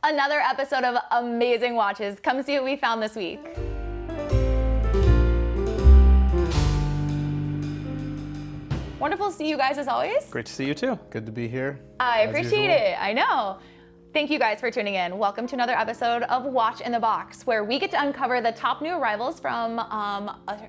Another episode of amazing watches. Come see what we found this week. Wonderful to see you guys as always. Great to see you too. Good to be here. I appreciate it. I know. Thank you guys for tuning in. Welcome to another episode of Watch in the Box, where we get to uncover the top new arrivals from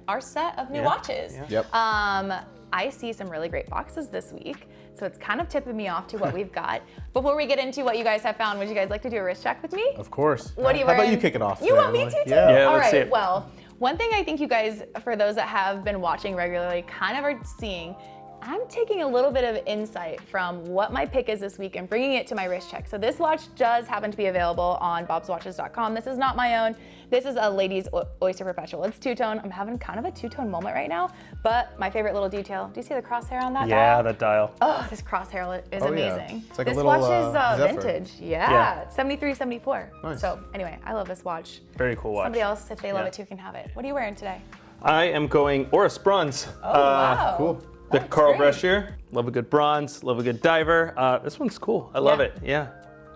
our set of new watches. Yep. I see some really great boxes this week, so it's kind of tipping me off to what we've got. Before we get into what you guys have found, would you guys like to do a wrist check with me? Of course. What are you How wearing? about you kick it off? You want me to too? Yeah. All let's see right. it. Well, one thing I think you guys, for those that have been watching regularly, kind of are seeing, I'm taking a little bit of insight from what my pick is this week and bringing it to my wrist check. So this watch does happen to be available on bobswatches.com. This is not my own. This is a ladies Oyster Perpetual. It's two-tone. I'm having kind of a two-tone moment right now, but my favorite little detail, do you see the crosshair on that dial? Yeah, that dial. Oh, this crosshair is amazing. It's like this a little, watch is Zephyr. vintage. Yeah, it's 73, 74. Nice. So anyway, I love this watch. Very cool watch. Somebody else, if they love Yeah. it too, can have it. What are you wearing today? I am going Oris bronze. Oh, wow. Cool. The That's Carl great. Brashear. Love a good bronze, love a good diver. This one's cool. I love Yeah. it. Yeah.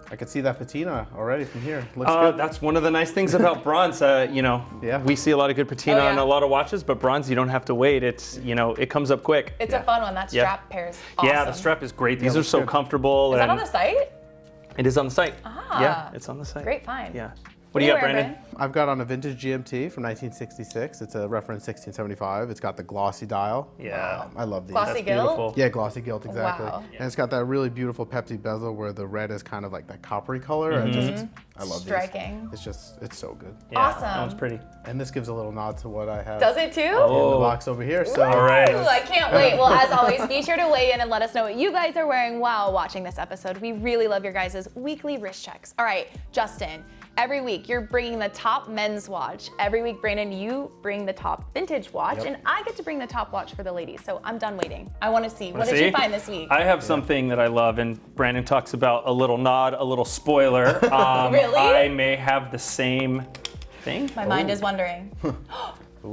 I can see that patina already from here. Looks good. That's one of the nice things about bronze. Yeah. We see a lot of good patina Oh, yeah. on a lot of watches, but bronze, you don't have to wait. It's, it comes up quick. It's a fun one. That Yeah. strap pair's awesome. Yeah, the strap is great. These are looks so good. comfortable. Is that and on the site? It is on the site. Ah. Yeah, it's on the site. Great find. Yeah. What do you got, wearing, Brandon? I've got on a vintage GMT from 1966. It's a reference 1675. It's got the glossy dial. Yeah. I love these. Glossy That's gilt? beautiful. Yeah, glossy gilt, exactly. Wow. And it's got that really beautiful Pepsi bezel where the red is kind of like that coppery color. I love Striking. these. it's so good. Yeah, Awesome. That one's pretty. And this gives a little nod to what I have Does it too? in Oh. the box over here. So All right. Ooh, I can't wait. Well, as always, be sure to weigh in and let us know what you guys are wearing while watching this episode. We really love your guys' weekly wrist checks. All right, Justin, every week you're bringing the top men's watch. Every week, Brandon, you bring the top vintage watch, Yep. and I get to bring the top watch for the ladies. So I'm done waiting. I want to see. What did you find this week? I have something that I love, and Brandon talks about a little nod, a little spoiler. Really? I may have the same thing. My mind is wondering.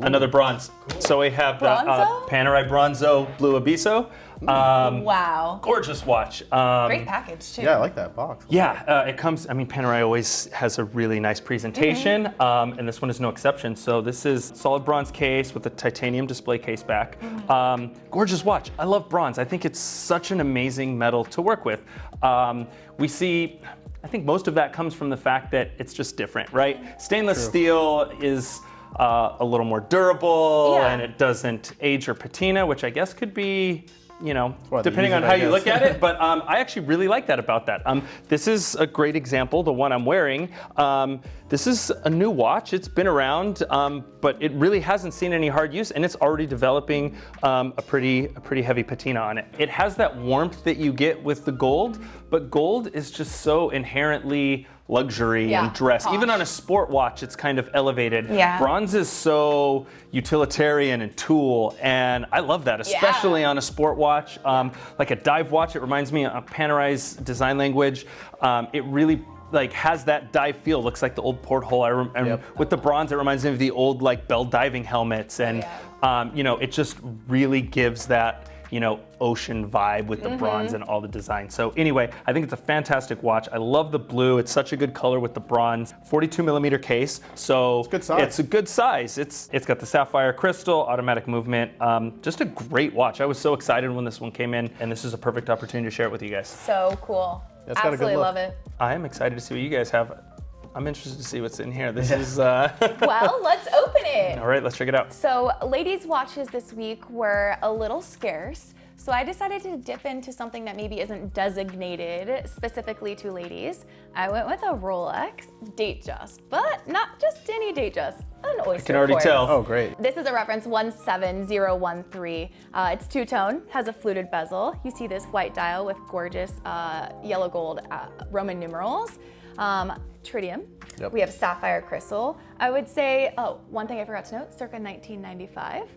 Another bronze. So we have the Bronzo? Panerai Bronzo Blue Abisso. Wow. Gorgeous watch. Great package, too. yeah, I like that box. Yeah, it comes, Panerai always has a really nice presentation, and this one is no exception. So this is solid bronze case with a titanium display case back. Gorgeous watch. I love bronze. I think it's such an amazing metal to work with. We see, I think most of that comes from the fact that it's just different, right? Stainless steel is a little more durable, Yeah. and it doesn't age or patina, which I guess could be, why they depending use on it, how I you look guess. at it. But I actually really like that about that. This is a great example, the one I'm wearing. This is a new watch. It's been around, but it really hasn't seen any hard use, and it's already developing a pretty heavy patina on it. It has that warmth that you get with the gold, but gold is just so inherently luxury Yeah, and dress. posh. Even on a sport watch, it's kind of elevated. Yeah. Bronze is so utilitarian and tool, and I love that, especially on a sport watch. Like a dive watch, it reminds me of Panerai's design language. It really has that dive feel. Looks like the old porthole. And with the bronze, it reminds me of the old Bell diving helmets, and it just really gives that ocean vibe with the bronze and all the design. So anyway, I think it's a fantastic watch. I love the blue. It's such a good color with the bronze. 42 millimeter case, so It's a good size. It's a good size. It's got the sapphire crystal, automatic movement. Just a great watch. I was so excited when this one came in, and this is a perfect opportunity to share it with you guys. So cool. It's got a good Absolutely look. love it. I am excited to see what you guys have. I'm interested to see what's in here. This is Well, let's open it. all right. Let's check it out. So ladies' watches this week were a little scarce, so I decided to dip into something that maybe isn't designated specifically to ladies. I went with a Rolex Datejust, but not just any Datejust, an Oyster. I can already quartz. tell. Oh, great. This is a reference 17013. It's two-tone, has a fluted bezel. You see this white dial with gorgeous yellow gold Roman numerals. Tritium. Yep. We have sapphire crystal. I would say, one thing I forgot to note, circa 1995.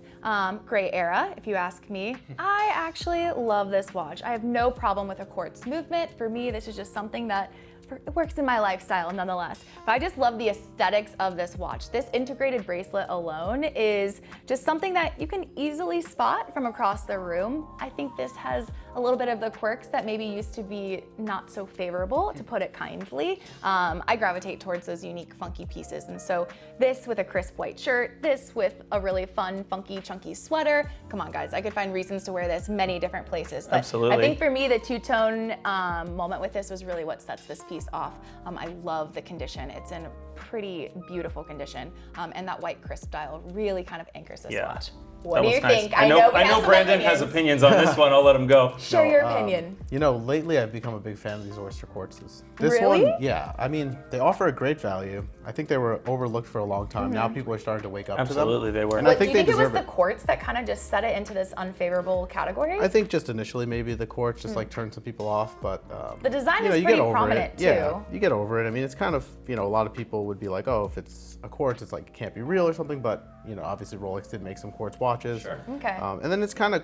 Gray era, if you ask me. I actually love this watch. I have no problem with a quartz movement. For me, this is just something that it works in my lifestyle nonetheless. But I just love the aesthetics of this watch. This integrated bracelet alone is just something that you can easily spot from across the room. I think this has a little bit of the quirks that maybe used to be not so favorable, to put it kindly. I gravitate towards those unique, funky pieces. And so this with a crisp white shirt, this with a really fun, funky, chunky sweater. Come on, guys, I could find reasons to wear this many different places. But Absolutely. I think for me, the two-tone moment with this was really what sets this piece off. I love the condition. It's in pretty beautiful condition. And that white crisp style really kind of anchors this watch. What do you think? I know Brandon has opinions on this one. I'll let him go. Share your opinion. You know, lately I've become a big fan of these Oyster quartzes. This Really? one, yeah. I mean, they offer a great value. I think they were overlooked for a long time. Now people are starting to wake up to them. Absolutely, they were. And I But do think you think they it was deserve the quartz that kind of just set it into this unfavorable category? I think just initially maybe the quartz just like turned some people off, but The design you know, is you pretty get over prominent, it. too. Yeah, you get over it. I mean, it's kind of, you know, a lot of people would be like, oh, if it's a quartz, it's like it can't be real or something. But you know, obviously Rolex did make some quartz watches. Sure. Okay. And then it's kind of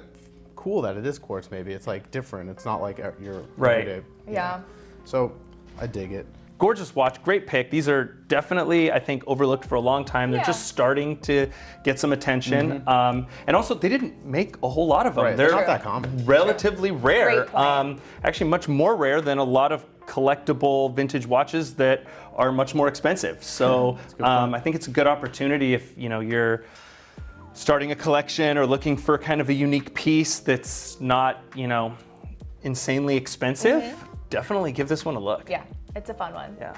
cool that it is quartz. Maybe it's like different. It's not like your Right. everyday, you Yeah. know. So I dig it. Gorgeous watch, great pick. These are definitely, I think, overlooked for a long time. They're Yeah. just starting to get some attention. And also, they didn't make a whole lot of them. Right. They're Not that common. relatively rare. Great point. Actually, much more rare than a lot of collectible vintage watches that are much more expensive. So I think it's a good opportunity if you know you're starting a collection or looking for kind of a unique piece that's not, you know, insanely expensive. Definitely give this one a look. Yeah, it's a fun one. Yeah.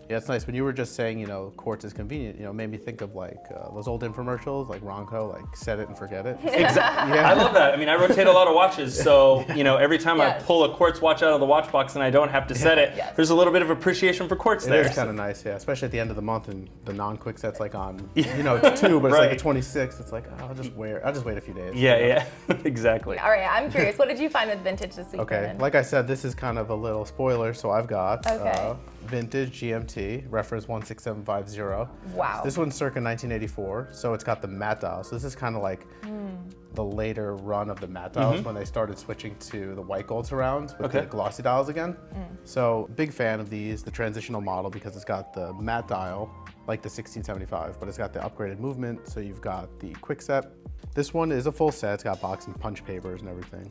Yeah, it's nice. When you were just saying, you know, quartz is convenient, you know, it made me think of like those old infomercials, like Ronco, like set it and forget it. Exactly. I love that. I mean, I rotate a lot of watches, so you know, every time Yes. I pull a quartz watch out of the watch box and I don't have to set it, Yes. there's a little bit of appreciation for quartz It there. is kind of nice, yeah, especially at the end of the month and the non-quick set's like on, you know, it's 2, but it's like Right. a 26. It's like, oh, I'll just wait a few days. Yeah, you know? yeah, exactly. All right, I'm curious. What did you find with vintage this week? Okay, Brandon? like I said, this is kind of a little spoiler, so I've got Okay. vintage GMT, reference 16750. Wow. This one's circa 1984, so it's got the matte dial. So this is kind of like the later run of the matte dials when they started switching to the white gold surrounds with the glossy dials again. So big fan of these, the transitional model, because it's got the matte dial, like the 1675, but it's got the upgraded movement, so you've got the quick set. This one is a full set, it's got box and punch papers and everything.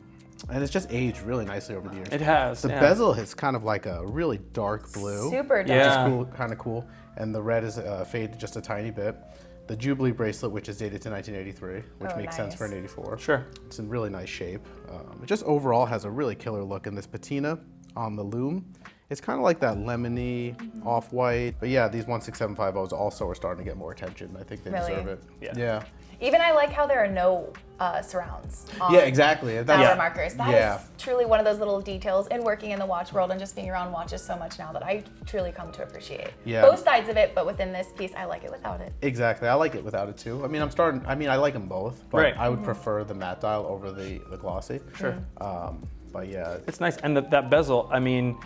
And it's just aged really nicely over the years. It has. The yeah. bezel is kind of like a really dark blue. Super dark. Yeah. Cool, kind of cool. And the red is faded just a tiny bit. The Jubilee bracelet, which is dated to 1983, which Oh, makes sense for an nice. 84. Sure. It's in really nice shape. It just overall has a really killer look. And this patina on the loom, it's kind of like that lemony off-white. But yeah, these 16750s also are starting to get more attention. I think they Really? deserve it. Yeah. Even I like how there are no surrounds on Yeah, exactly. hour That's, markers. That Yeah. is truly one of those little details in working in the watch world and just being around watches so much now that I truly come to appreciate. Yeah. Both sides of it, but within this piece, I like it without it. Exactly. I like it without it too. I mean, I like them both, but Right. I would prefer the matte dial over the glossy. Sure. But yeah, It's nice, and that bezel. I mean,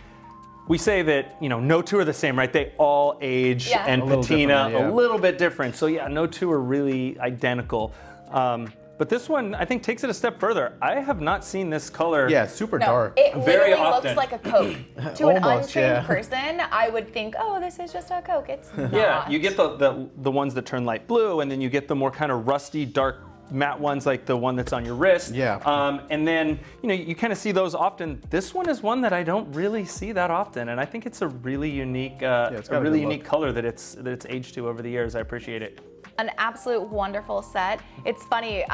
we say that you know no two are the same, right? They all age Yeah. and A little patina different, yeah. a little bit different. So yeah, no two are really identical. But this one, I think, takes it a step further. I have not seen this color. yeah, super No, dark. it Very literally often. looks like a Coke. To an Almost, untrained yeah. person, I would think, oh, this is just a Coke. It's not. Yeah, you get the ones that turn light blue, and then you get the more kind of rusty, dark, matte ones like the one that's on your wrist. Yeah. And then you know you kind of see those often. This one is one that I don't really see that often, and I think it's a really unique, it's got a a really good unique look. color that it's aged to over the years. I appreciate it. An absolute wonderful set. It's funny,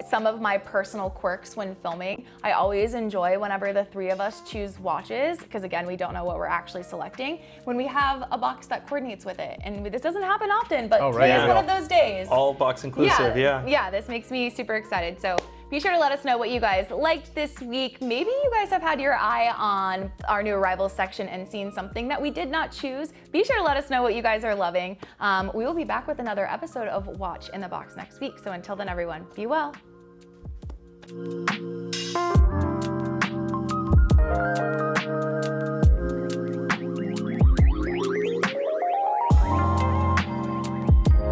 some of my personal quirks when filming, I always enjoy whenever the three of us choose watches, because again, we don't know what we're actually selecting, when we have a box that coordinates with it. And this doesn't happen often, but Oh, right, today is yeah. one of those days. All box inclusive, yeah. Yeah, this makes me super excited. So be sure to let us know what you guys liked this week. Maybe you guys have had your eye on our new arrivals section and seen something that we did not choose. Be sure to let us know what you guys are loving. We will be back with another episode of Watch in the Box next week. So until then, everyone, be well.